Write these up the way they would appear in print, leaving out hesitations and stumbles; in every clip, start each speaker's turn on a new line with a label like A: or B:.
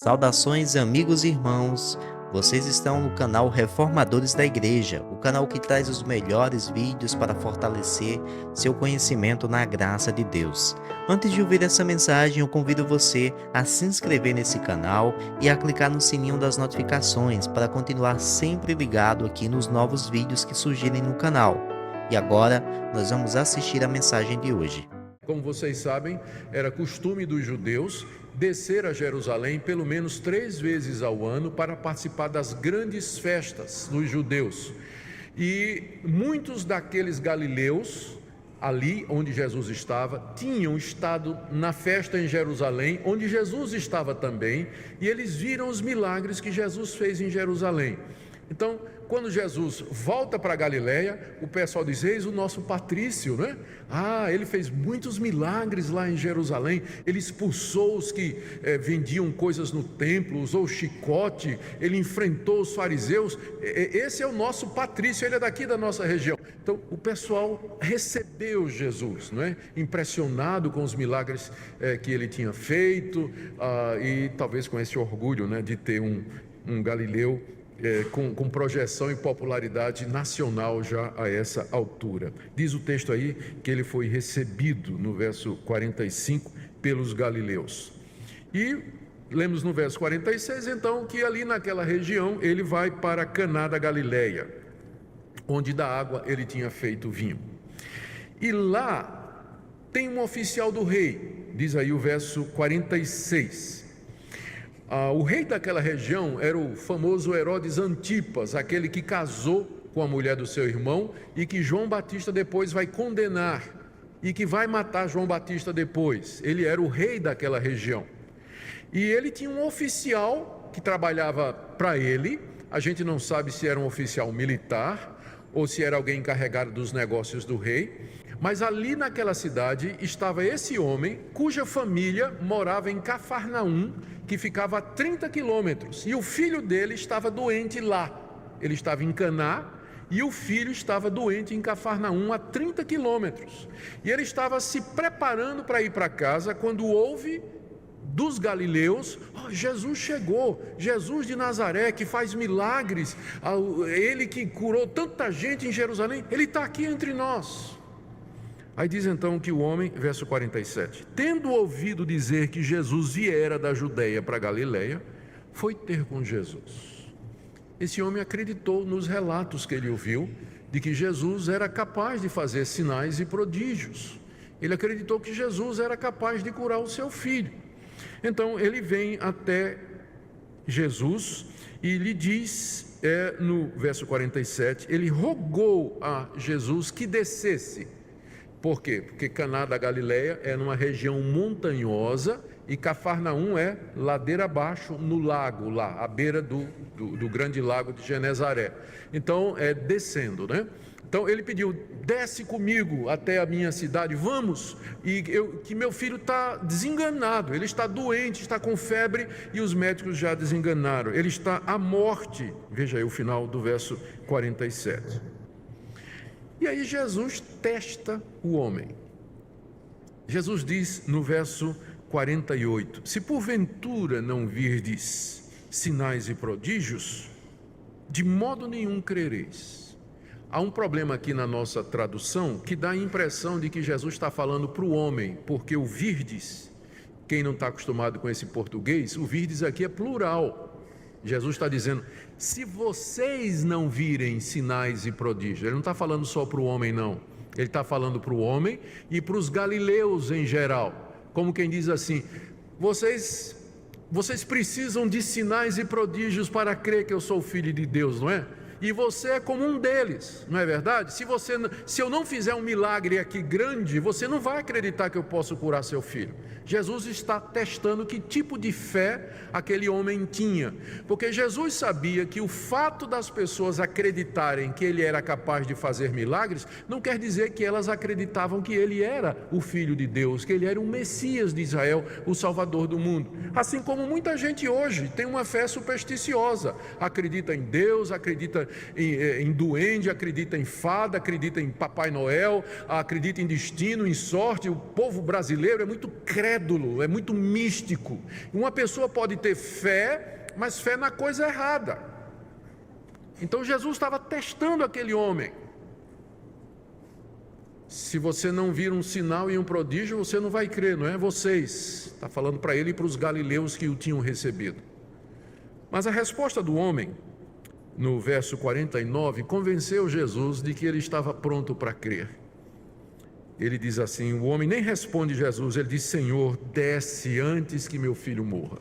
A: Saudações, amigos e irmãos. Vocês estão no canal Reformadores da Igreja, o canal que traz os melhores vídeos para fortalecer seu conhecimento na graça de Deus. Antes de ouvir essa mensagem, eu convido você a se inscrever nesse canal e a clicar no sininho das notificações para continuar sempre ligado aqui nos novos vídeos que surgirem no canal. E agora, nós vamos assistir a mensagem de hoje.
B: Como vocês sabem, era costume dos judeus descer a Jerusalém pelo menos 3 vezes ao ano para participar das grandes festas dos judeus. E muitos daqueles galileus, ali onde Jesus estava, tinham estado na festa em Jerusalém, onde Jesus estava também, e eles viram os milagres que Jesus fez em Jerusalém. Então, quando Jesus volta para Galiléia, o pessoal diz: eis o nosso patrício, né? Ele fez muitos milagres lá em Jerusalém, ele expulsou os que vendiam coisas no templo, usou chicote, ele enfrentou os fariseus. Esse é o nosso patrício, ele é daqui da nossa região. Então o pessoal recebeu Jesus, não é? Impressionado com os milagres que ele tinha feito, e talvez com esse orgulho, né, de ter um galileu com projeção e popularidade nacional já a essa altura. Diz o texto aí que ele foi recebido, no verso 45, pelos galileus. E lemos no verso 46, então, que ali naquela região ele vai para Caná da Galileia, onde da água ele tinha feito vinho. E lá tem um oficial do rei, diz aí o verso 46. O rei daquela região era o famoso Herodes Antipas, aquele que casou com a mulher do seu irmão e que João Batista depois vai condenar e que vai matar João Batista depois. Ele era o rei daquela região. E ele tinha um oficial que trabalhava para ele. A gente não sabe se era um oficial militar ou se era alguém encarregado dos negócios do rei. Mas ali naquela cidade estava esse homem cuja família morava em Cafarnaum, que ficava a 30 quilômetros, e o filho dele estava doente lá. Ele estava em Caná e o filho estava doente em Cafarnaum, a 30 quilômetros. E ele estava se preparando para ir para casa quando ouve dos galileus: Jesus chegou, Jesus de Nazaré, que faz milagres, ele que curou tanta gente em Jerusalém, ele está aqui entre nós. Aí diz então que o homem, verso 47, tendo ouvido dizer que Jesus viera da Judeia para Galileia, foi ter com Jesus. Esse homem acreditou nos relatos que ele ouviu de que Jesus era capaz de fazer sinais e prodígios. Ele acreditou que Jesus era capaz de curar o seu filho. Então ele vem até Jesus e lhe diz, no verso 47, ele rogou a Jesus que descesse. Por quê? Porque Caná da Galileia é numa região montanhosa e Cafarnaum é ladeira abaixo no lago, lá, à beira do grande lago de Genezaré. Então, descendo, né? Então, ele pediu: desce comigo até a minha cidade, vamos, que meu filho está desenganado, ele está doente, está com febre e os médicos já desenganaram, ele está à morte. Veja aí o final do verso 47. E aí Jesus testa o homem. Jesus diz no verso 48, se porventura não virdes sinais e prodígios, de modo nenhum crereis. Há um problema aqui na nossa tradução que dá a impressão de que Jesus está falando para o homem, porque o virdes, quem não está acostumado com esse português, o virdes aqui é plural. Jesus está dizendo: se vocês não virem sinais e prodígios. Ele não está falando só para o homem, não. Ele está falando para o homem e para os galileus em geral. Como quem diz assim: vocês precisam de sinais e prodígios para crer que eu sou filho de Deus, não é? E você é como um deles, não é verdade? Se eu não fizer um milagre aqui grande, você não vai acreditar que eu posso curar seu filho. Jesus está testando que tipo de fé aquele homem tinha, porque Jesus sabia que o fato das pessoas acreditarem que ele era capaz de fazer milagres, não quer dizer que elas acreditavam que ele era o Filho de Deus, que ele era o Messias de Israel, o Salvador do mundo. Assim como muita gente hoje tem uma fé supersticiosa, acredita em Deus, acredita em duende, acredita em fada, acredita em Papai Noel, acredita em destino, em sorte. O povo brasileiro é muito crédulo, é muito místico. Uma pessoa pode ter fé, mas fé na coisa errada. Então Jesus estava testando aquele homem. Se você não vir um sinal e um prodígio, você não vai crer, não é vocês. Está falando para ele e para os galileus que o tinham recebido. Mas a resposta do homem, no verso 49, convenceu Jesus de que ele estava pronto para crer. Ele diz assim, o homem nem responde Jesus, ele diz, Senhor, desce antes que meu filho morra.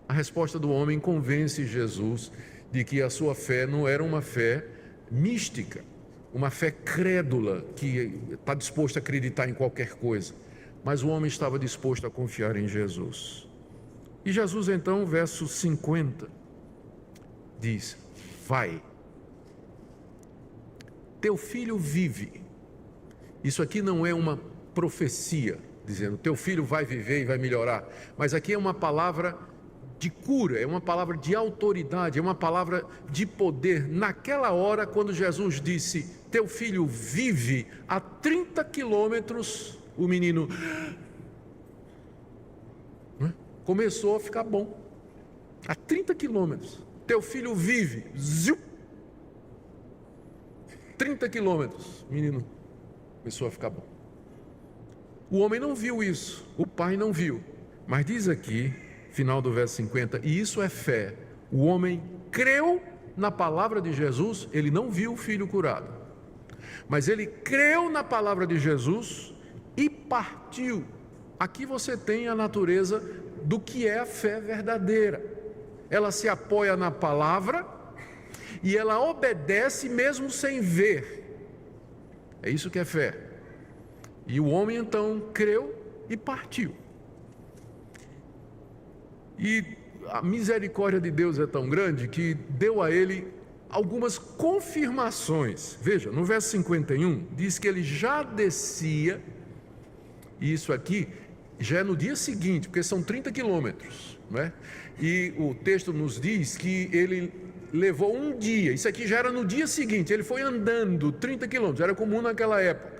B: A resposta do homem convence Jesus de que a sua fé não era uma fé mística, uma fé crédula, que está disposto a acreditar em qualquer coisa. Mas o homem estava disposto a confiar em Jesus. E Jesus então, verso 50, diz, vai, teu filho vive. Isso aqui não é uma profecia, dizendo, teu filho vai viver e vai melhorar. Mas aqui é uma palavra de cura, é uma palavra de autoridade, é uma palavra de poder. Naquela hora, quando Jesus disse, teu filho vive, a 30 quilômetros, o menino começou a ficar bom. A 30 quilômetros, teu filho vive, 30 quilômetros, o menino começou a ficar bom. O homem não viu isso, o pai não viu, mas diz aqui, final do verso 50, e isso é fé. O homem creu na palavra de Jesus, ele não viu o filho curado, mas ele creu na palavra de Jesus e partiu. Aqui você tem a natureza do que é a fé verdadeira. Ela se apoia na palavra e ela obedece mesmo sem ver. É isso que é fé. E o homem então creu e partiu. E a misericórdia de Deus é tão grande que deu a ele algumas confirmações. Veja, no verso 51, diz que ele já descia, e isso aqui já é no dia seguinte, porque são 30 quilômetros, não é? E o texto nos diz que ele levou um dia, isso aqui já era no dia seguinte, ele foi andando 30 quilômetros, era comum naquela época.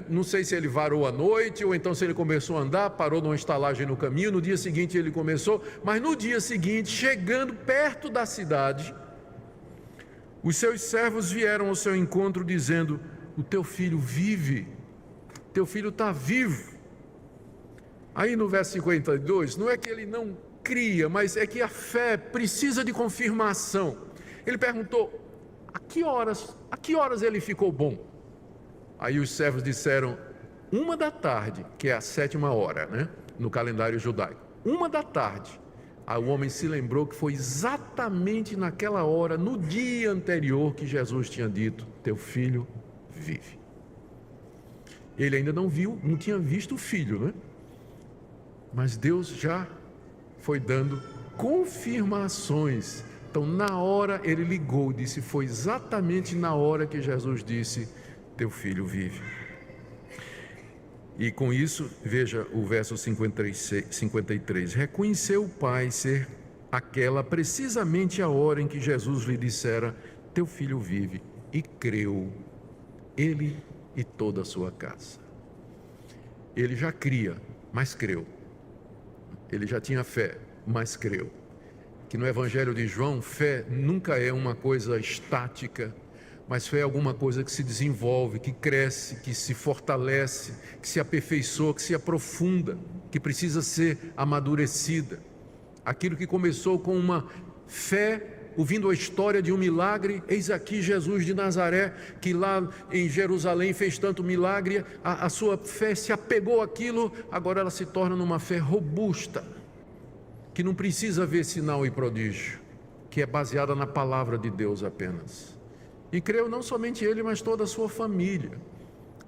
B: Não sei se ele varou à noite, ou então se ele começou a andar, parou numa estalagem no caminho, no dia seguinte ele começou, mas no dia seguinte, chegando perto da cidade, os seus servos vieram ao seu encontro dizendo, o teu filho vive, teu filho está vivo. Aí no verso 52, não é que ele não cria, mas é que a fé precisa de confirmação. Ele perguntou, a que horas ele ficou bom? Aí os servos disseram, 1h, que é a 7ª hora, né? No calendário judaico. 1h. Aí o homem se lembrou que foi exatamente naquela hora, no dia anterior, que Jesus tinha dito, teu filho vive. Ele ainda não tinha visto o filho, né? Mas Deus já foi dando confirmações. Então, na hora, ele ligou, disse, foi exatamente na hora que Jesus disse, teu filho vive. E com isso, veja o verso 53, reconheceu o pai ser aquela precisamente a hora em que Jesus lhe dissera, teu filho vive, e creu, ele e toda a sua casa. Ele já cria, mas creu. Ele já tinha fé, mas creu. Que no Evangelho de João, fé nunca é uma coisa estática, mas fé é alguma coisa que se desenvolve, que cresce, que se fortalece, que se aperfeiçoa, que se aprofunda, que precisa ser amadurecida. Aquilo que começou com uma fé, ouvindo a história de um milagre, eis aqui Jesus de Nazaré, que lá em Jerusalém fez tanto milagre, a sua fé se apegou àquilo, agora ela se torna numa fé robusta, que não precisa ver sinal e prodígio, que é baseada na palavra de Deus apenas. E creu não somente ele, mas toda a sua família.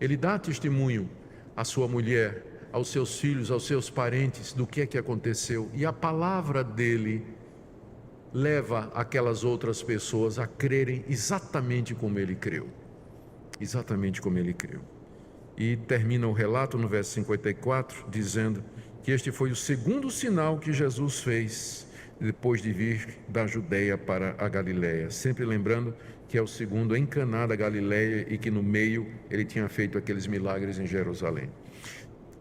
B: Ele dá testemunho à sua mulher, aos seus filhos, aos seus parentes, do que é que aconteceu. E a palavra dele leva aquelas outras pessoas a crerem exatamente como ele creu. Exatamente como ele creu. E termina o relato no verso 54, dizendo que este foi o segundo sinal que Jesus fez, depois de vir da Judeia para a Galiléia. Sempre lembrando que é o segundo em Caná da Galiléia e que no meio ele tinha feito aqueles milagres em Jerusalém.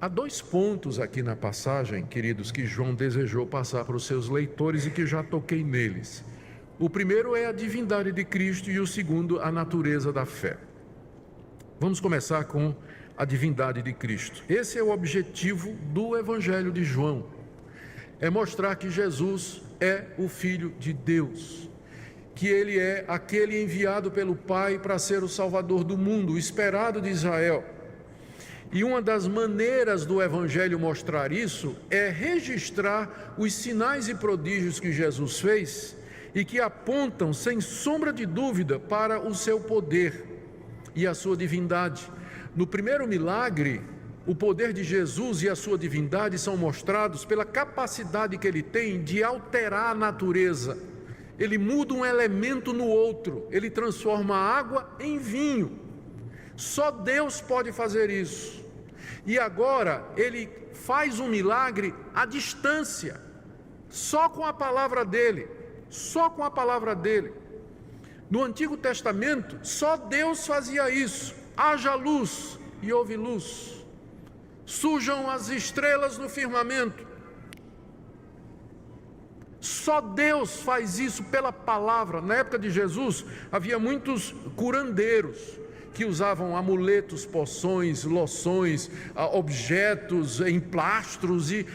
B: Há 2 pontos aqui na passagem, queridos, que João desejou passar para os seus leitores e que já toquei neles. O primeiro é a divindade de Cristo e o segundo, a natureza da fé. Vamos começar com a divindade de Cristo. Esse é o objetivo do Evangelho de João. É mostrar que Jesus é o Filho de Deus, que Ele é aquele enviado pelo Pai para ser o Salvador do mundo, o esperado de Israel. E uma das maneiras do Evangelho mostrar isso é registrar os sinais e prodígios que Jesus fez e que apontam, sem sombra de dúvida, para o seu poder e a sua divindade. No primeiro milagre, o poder de Jesus e a sua divindade são mostrados pela capacidade que ele tem de alterar a natureza. Ele muda um elemento no outro, ele transforma a água em vinho. Só Deus pode fazer isso. E agora ele faz um milagre à distância, só com a palavra dele, só com a palavra dele. No Antigo Testamento, só Deus fazia isso. Haja luz e houve luz. Surjam as estrelas no firmamento. Só Deus faz isso pela palavra. Na época de Jesus, havia muitos curandeiros que usavam amuletos, poções, loções, objetos, emplastros, e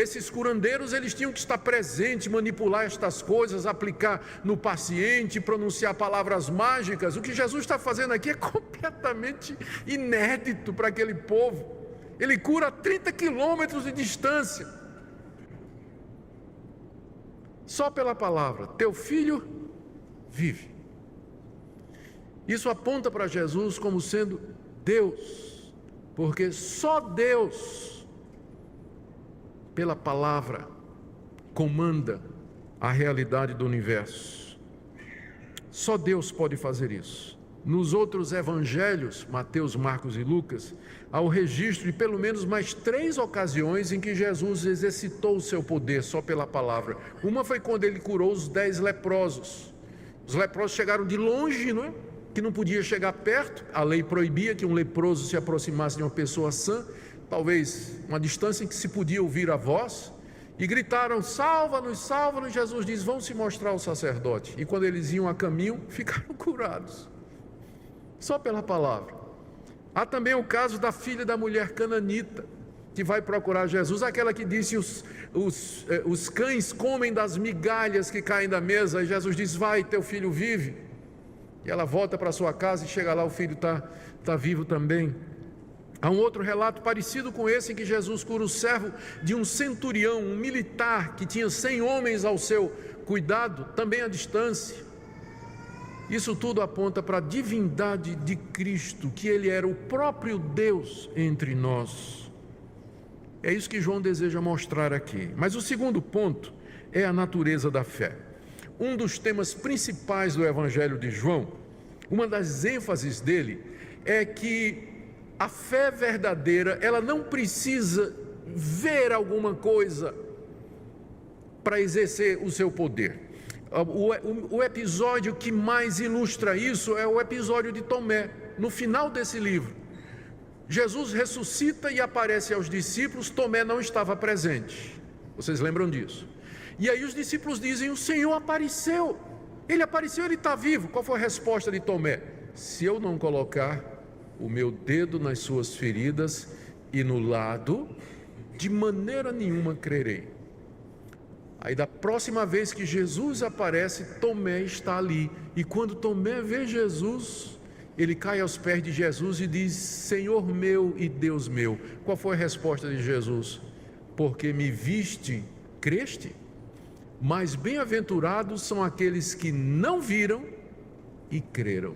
B: esses curandeiros eles tinham que estar presentes, manipular estas coisas, aplicar no paciente, pronunciar palavras mágicas. O que Jesus está fazendo aqui é completamente inédito para aquele povo. Ele cura a 30 quilômetros de distância, só pela palavra: teu filho vive. Isso aponta para Jesus como sendo Deus, porque só Deus, pela palavra, comanda a realidade do universo. Só Deus pode fazer isso. Nos outros evangelhos, Mateus, Marcos e Lucas, há o registro de pelo menos mais 3 ocasiões em que Jesus exercitou o seu poder só pela palavra. Uma foi quando ele curou os 10 leprosos. Os leprosos chegaram de longe, não é? Que não podia chegar perto, a lei proibia que um leproso se aproximasse de uma pessoa sã, talvez uma distância em que se podia ouvir a voz, e gritaram: salva-nos, salva-nos. Jesus diz: vão se mostrar ao sacerdote. E quando eles iam a caminho, ficaram curados, só pela palavra. Há também o caso da filha da mulher cananita, que vai procurar Jesus, aquela que disse: os cães comem das migalhas que caem da mesa, e Jesus diz: vai, teu filho vive. E ela volta para sua casa e chega lá, o filho está vivo também. Há um outro relato parecido com esse, em que Jesus cura o servo de um centurião, um militar, que tinha 100 homens ao seu cuidado, também à distância. Isso tudo aponta para a divindade de Cristo, que Ele era o próprio Deus entre nós. É isso que João deseja mostrar aqui. Mas o segundo ponto é a natureza da fé. Um dos temas principais do Evangelho de João, uma das ênfases dele, é que a fé verdadeira, ela não precisa ver alguma coisa para exercer o seu poder. O episódio que mais ilustra isso é o episódio de Tomé, no final desse livro. Jesus ressuscita e aparece aos discípulos, Tomé não estava presente. Vocês lembram disso? E aí os discípulos dizem: o Senhor apareceu, Ele está vivo. Qual foi a resposta de Tomé? Se eu não colocar o meu dedo nas suas feridas e no lado, de maneira nenhuma crerei. Aí da próxima vez que Jesus aparece, Tomé está ali, e quando Tomé vê Jesus, ele cai aos pés de Jesus e diz: Senhor meu e Deus meu. Qual foi a resposta de Jesus? Porque me viste, creste? Mas bem-aventurados são aqueles que não viram e creram.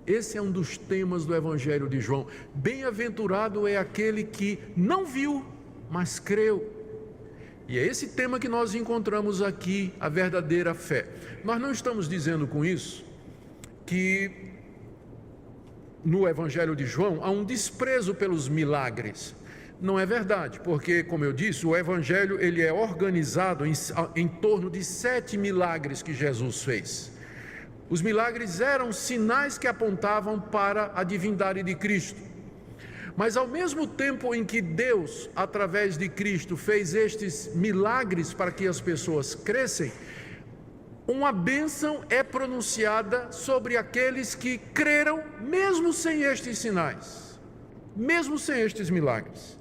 B: Esse é um dos temas do Evangelho de João. Bem-aventurado é aquele que não viu, mas creu. E é esse tema que nós encontramos aqui, a verdadeira fé. Nós não estamos dizendo com isso que no Evangelho de João há um desprezo pelos milagres. não é verdade, porque, como eu disse, o Evangelho ele é organizado em torno de 7 milagres que Jesus fez. Os milagres eram sinais que apontavam para a divindade de Cristo. Mas ao mesmo tempo em que Deus, através de Cristo, fez estes milagres para que as pessoas crescem, uma bênção é pronunciada sobre aqueles que creram, mesmo sem estes sinais, mesmo sem estes milagres.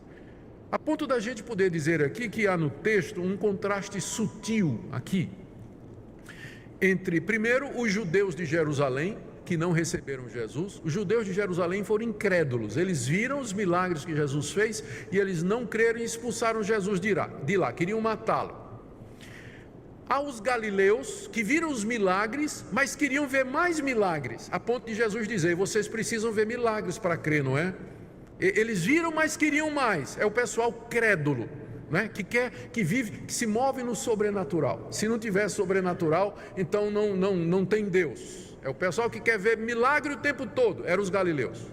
B: A ponto da gente poder dizer aqui que há no texto um contraste sutil aqui, entre, primeiro, os judeus de Jerusalém, que não receberam Jesus. Os judeus de Jerusalém foram incrédulos, eles viram os milagres que Jesus fez e eles não creram e expulsaram Jesus de lá, queriam matá-lo. Há os galileus que viram os milagres, mas queriam ver mais milagres, a ponto de Jesus dizer: vocês precisam ver milagres para crer, não é? Eles viram, mas queriam mais. É o pessoal crédulo, né? Que vive, que se move no sobrenatural. Se não tiver sobrenatural, então não tem Deus. É o pessoal que quer ver milagre o tempo todo, eram os galileus.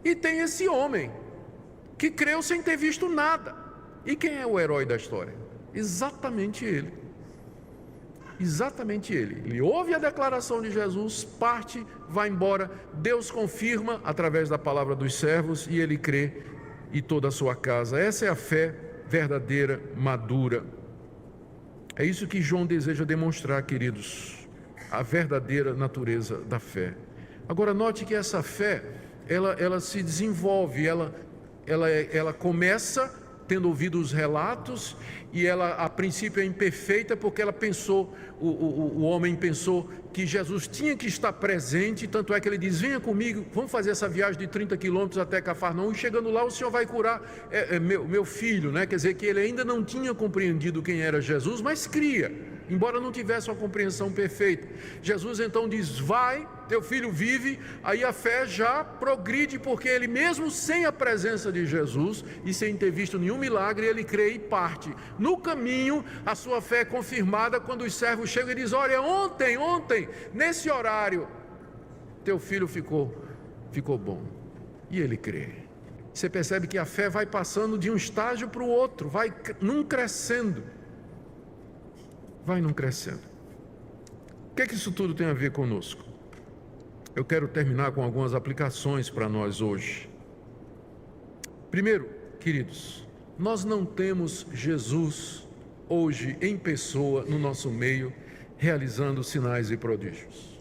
B: E tem esse homem, que creu sem ter visto nada. E quem é o herói da história? Exatamente ele. Exatamente ele. Ele ouve a declaração de Jesus, parte, vai embora, Deus confirma através da palavra dos servos e ele crê, e toda a sua casa. Essa é a fé verdadeira, madura. É isso que João deseja demonstrar, queridos. A verdadeira natureza da fé. Agora note que essa fé, ela se desenvolve, ela começa tendo ouvido os relatos, e ela a princípio é imperfeita, porque ela pensou, o homem pensou que Jesus tinha que estar presente, tanto é que ele diz: venha comigo, vamos fazer essa viagem de 30 quilômetros até Cafarnaum, e chegando lá o Senhor vai curar meu filho, né? Quer dizer que ele ainda não tinha compreendido quem era Jesus, mas cria, embora não tivesse uma compreensão perfeita. Jesus então diz: vai, teu filho vive. Aí a fé já progride, porque ele, mesmo sem a presença de Jesus e sem ter visto nenhum milagre, ele crê e parte. No caminho, a sua fé é confirmada quando os servos chegam e dizem: olha, ontem, nesse horário, teu filho ficou bom. E ele crê. Você percebe que a fé vai passando de um estágio para o outro, vai num crescendo. O que é que isso tudo tem a ver conosco? Eu quero terminar com algumas aplicações para nós hoje. Primeiro, queridos, nós não temos Jesus hoje em pessoa no nosso meio, realizando sinais e prodígios.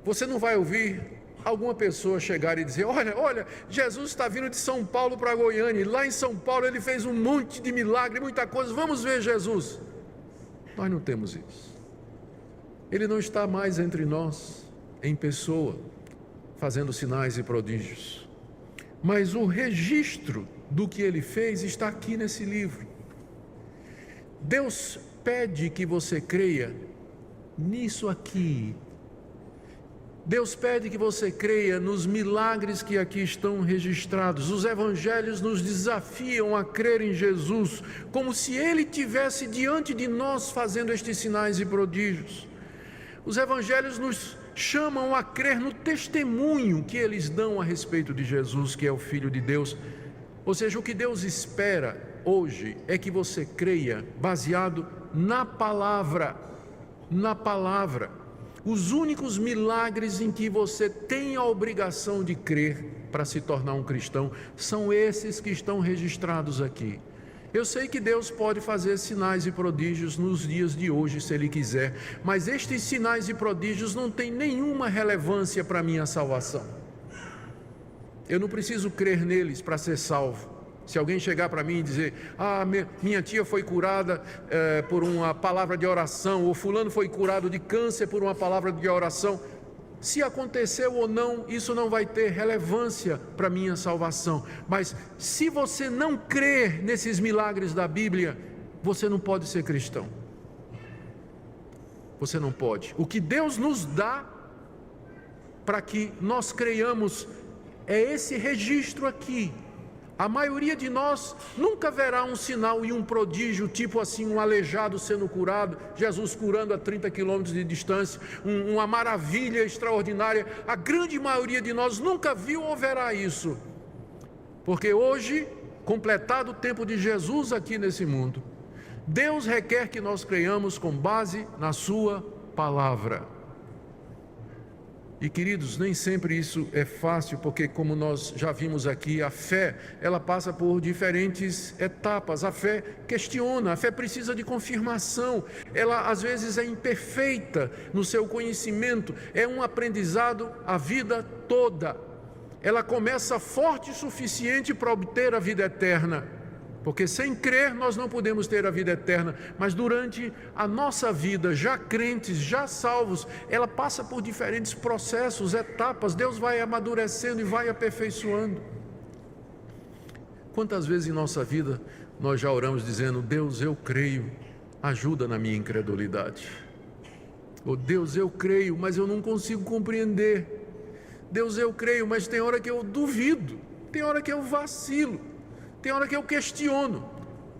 B: Você não vai ouvir alguma pessoa chegar e dizer: olha, Jesus está vindo de São Paulo para Goiânia, e lá em São Paulo ele fez um monte de milagre, muita coisa, vamos ver Jesus. Nós não temos isso. Ele não está mais entre nós em pessoa, fazendo sinais e prodígios, mas o registro do que ele fez está aqui nesse livro. Deus pede que você creia nisso aqui. Deus pede que você creia nos milagres que aqui estão registrados. Os evangelhos nos desafiam a crer em Jesus, como se Ele estivesse diante de nós fazendo estes sinais e prodígios. Os evangelhos nos chamam a crer no testemunho que eles dão a respeito de Jesus, que é o Filho de Deus. Ou seja, o que Deus espera hoje é que você creia baseado na palavra. Os únicos milagres em que você tem a obrigação de crer para se tornar um cristão são esses que estão registrados aqui. Eu sei que Deus pode fazer sinais e prodígios nos dias de hoje, se Ele quiser, mas estes sinais e prodígios não têm nenhuma relevância para a minha salvação. Eu não preciso crer neles para ser salvo. Se alguém chegar para mim e dizer: minha tia foi curada por uma palavra de oração, ou fulano foi curado de câncer por uma palavra de oração, se aconteceu ou não, isso não vai ter relevância para a minha salvação. Mas se você não crer nesses milagres da Bíblia, você não pode ser cristão. Você não pode. O que Deus nos dá para que nós creiamos é esse registro aqui. A maioria de nós nunca verá um sinal e um prodígio, tipo assim, um aleijado sendo curado, Jesus curando a 30 quilômetros de distância, uma maravilha extraordinária. A grande maioria de nós nunca viu ou verá isso, porque hoje completado o tempo de Jesus aqui nesse mundo, Deus requer que nós creiamos com base na sua palavra. E queridos, nem sempre isso é fácil, porque como nós já vimos aqui, a fé, ela passa por diferentes etapas. A fé questiona, a fé precisa de confirmação, ela às vezes é imperfeita no seu conhecimento, é um aprendizado a vida toda. Ela começa forte o suficiente para obter a vida eterna, porque sem crer nós não podemos ter a vida eterna, mas durante a nossa vida, já crentes, já salvos, ela passa por diferentes processos, etapas. Deus vai amadurecendo e vai aperfeiçoando. Quantas vezes em nossa vida nós já oramos dizendo: Deus, eu creio, ajuda na minha incredulidade. Ou Deus, eu creio, mas eu não consigo compreender. Deus, eu creio, mas tem hora que eu duvido, tem hora que eu vacilo, tem hora que eu questiono.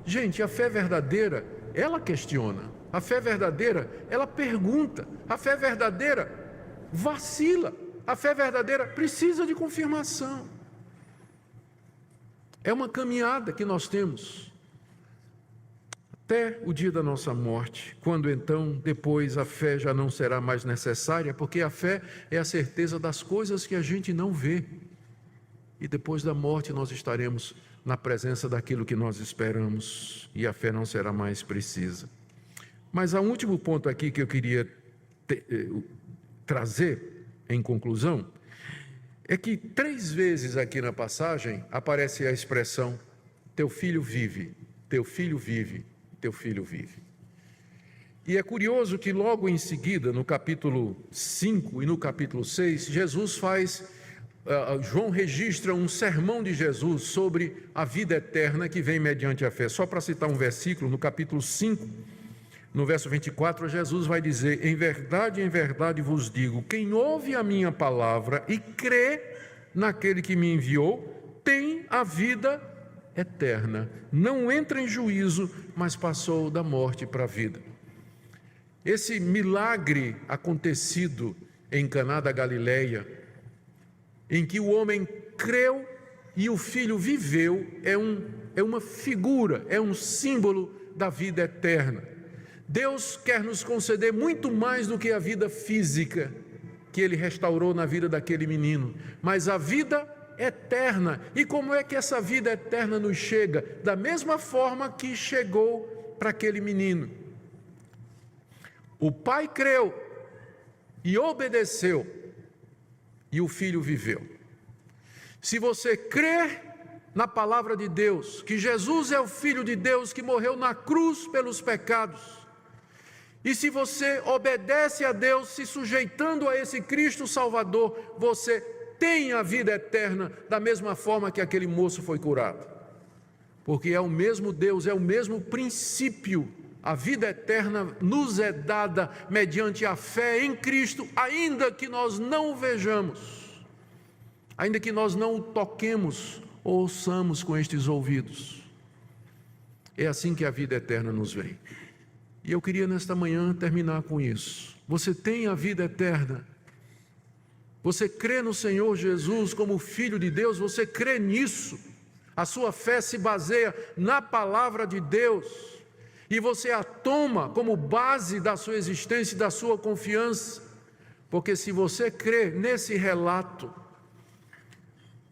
B: Gente, a fé verdadeira, ela questiona. A fé verdadeira, ela pergunta. A fé verdadeira vacila. A fé verdadeira precisa de confirmação. É uma caminhada que nós temos até o dia da nossa morte, quando então, depois, a fé já não será mais necessária, porque a fé é a certeza das coisas que a gente não vê. E depois da morte nós estaremos na presença daquilo que nós esperamos, e a fé não será mais precisa. Mas há um último ponto aqui que eu queria trazer em conclusão, é que 3 vezes aqui na passagem aparece a expressão: teu filho vive, teu filho vive, teu filho vive. E é curioso que logo em seguida, no capítulo 5 e no capítulo 6, João registra um sermão de Jesus sobre a vida eterna que vem mediante a fé. Só para citar um versículo, no capítulo 5, no verso 24, Jesus vai dizer: em verdade vos digo, quem ouve a minha palavra e crê naquele que me enviou, tem a vida eterna. Não entra em juízo, mas passou da morte para a vida. Esse milagre acontecido em Caná da Galileia, em que o homem creu e o filho viveu, é uma figura, é um símbolo da vida eterna. Deus quer nos conceder muito mais do que a vida física que Ele restaurou na vida daquele menino, mas a vida eterna. E como é que essa vida eterna nos chega? Da mesma forma que chegou para aquele menino. O pai creu e obedeceu, e o filho viveu. Se você crer na palavra de Deus, que Jesus é o Filho de Deus que morreu na cruz pelos pecados, e se você obedece a Deus, se sujeitando a esse Cristo Salvador, você tem a vida eterna, da mesma forma que aquele moço foi curado. Porque é o mesmo Deus, é o mesmo princípio. A vida eterna nos é dada mediante a fé em Cristo, ainda que nós não o vejamos, ainda que nós não o toquemos ou ouçamos com estes ouvidos. É assim que a vida eterna nos vem. E eu queria nesta manhã terminar com isso. Você tem a vida eterna. Você crê no Senhor Jesus como Filho de Deus, você crê nisso. A sua fé se baseia na palavra de Deus. E você a toma como base da sua existência e da sua confiança. Porque se você crê nesse relato,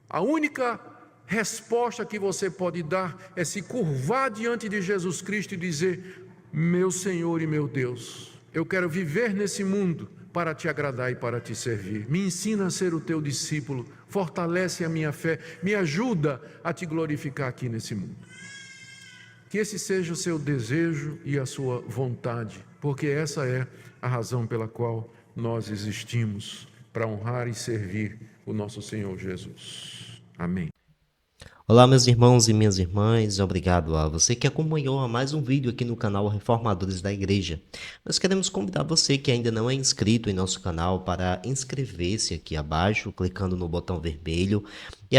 B: a única resposta que você pode dar é se curvar diante de Jesus Cristo e dizer: meu Senhor e meu Deus, eu quero viver nesse mundo para te agradar e para te servir. Me ensina a ser o teu discípulo, fortalece a minha fé, me ajuda a te glorificar aqui nesse mundo. Que esse seja o seu desejo e a sua vontade, porque essa é a razão pela qual nós existimos, para honrar e servir o nosso Senhor Jesus. Amém.
A: Olá, meus irmãos e minhas irmãs, obrigado a você que acompanhou a mais um vídeo aqui no canal Reformadores da Igreja. Nós queremos convidar você que ainda não é inscrito em nosso canal para inscrever-se aqui abaixo, clicando no botão vermelho e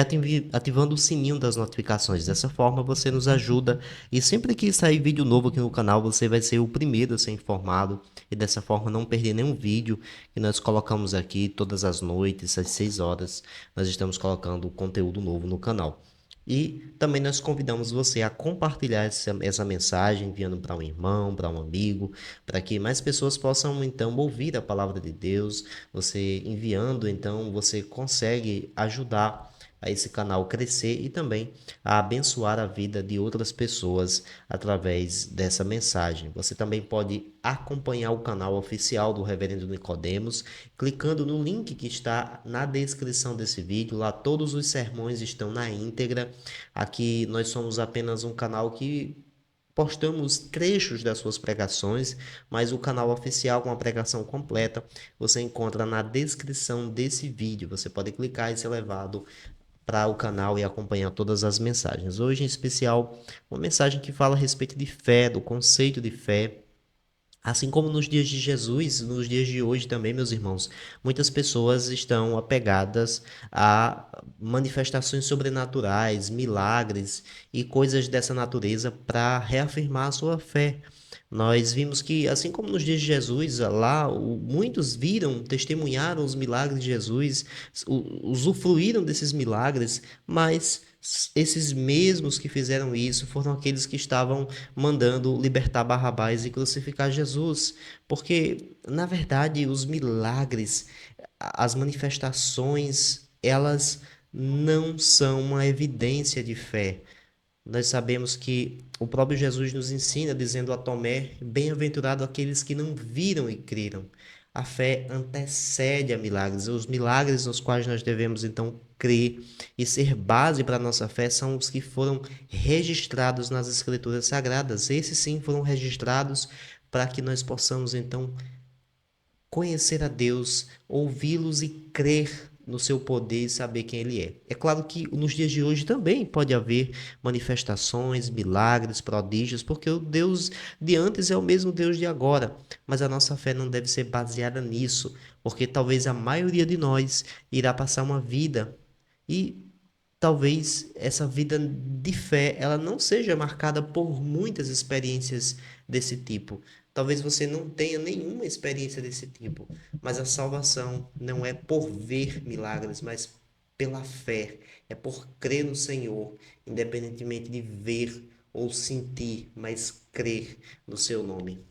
A: ativando o sininho das notificações. Dessa forma você nos ajuda e sempre que sair vídeo novo aqui no canal você vai ser o primeiro a ser informado e dessa forma não perder nenhum vídeo que nós colocamos aqui todas as noites às 6 horas. Nós estamos colocando conteúdo novo no canal. E também nós convidamos você a compartilhar essa mensagem, enviando para um irmão, para um amigo, para que mais pessoas possam então ouvir a palavra de Deus. Você enviando, então você consegue ajudar a esse canal crescer e também a abençoar a vida de outras pessoas através dessa mensagem. Você também pode acompanhar o canal oficial do Reverendo Nicodemos, clicando no link que está na descrição desse vídeo. Lá todos os sermões estão na íntegra. Aqui nós somos apenas um canal que postamos trechos das suas pregações, mas o canal oficial com a pregação completa você encontra na descrição desse vídeo. Você pode clicar e ser levado para o canal e acompanhar todas as mensagens. Hoje, em especial, uma mensagem que fala a respeito de fé, do conceito de fé. Assim como nos dias de Jesus, nos dias de hoje também, meus irmãos, muitas pessoas estão apegadas a manifestações sobrenaturais, milagres e coisas dessa natureza para reafirmar a sua fé. Nós vimos que, assim como nos dias de Jesus, lá muitos viram, testemunharam os milagres de Jesus, usufruíram desses milagres, mas esses mesmos que fizeram isso foram aqueles que estavam mandando libertar Barrabás e crucificar Jesus, porque, na verdade, os milagres, as manifestações, elas não são uma evidência de fé. Nós sabemos que o próprio Jesus nos ensina, dizendo a Tomé: bem-aventurado aqueles que não viram e creram. A fé antecede a milagres. Os milagres nos quais nós devemos então crer e ser base para a nossa fé são os que foram registrados nas Escrituras Sagradas. Esses sim foram registrados para que nós possamos então conhecer a Deus, ouvi-los e crer no seu poder e saber quem Ele é. É claro que nos dias de hoje também pode haver manifestações, milagres, prodígios, porque o Deus de antes é o mesmo Deus de agora, mas a nossa fé não deve ser baseada nisso, porque talvez a maioria de nós irá passar uma vida e talvez essa vida de fé ela não seja marcada por muitas experiências desse tipo. Talvez você não tenha nenhuma experiência desse tipo, mas a salvação não é por ver milagres, mas pela fé, é por crer no Senhor, independentemente de ver ou sentir, mas crer no seu nome.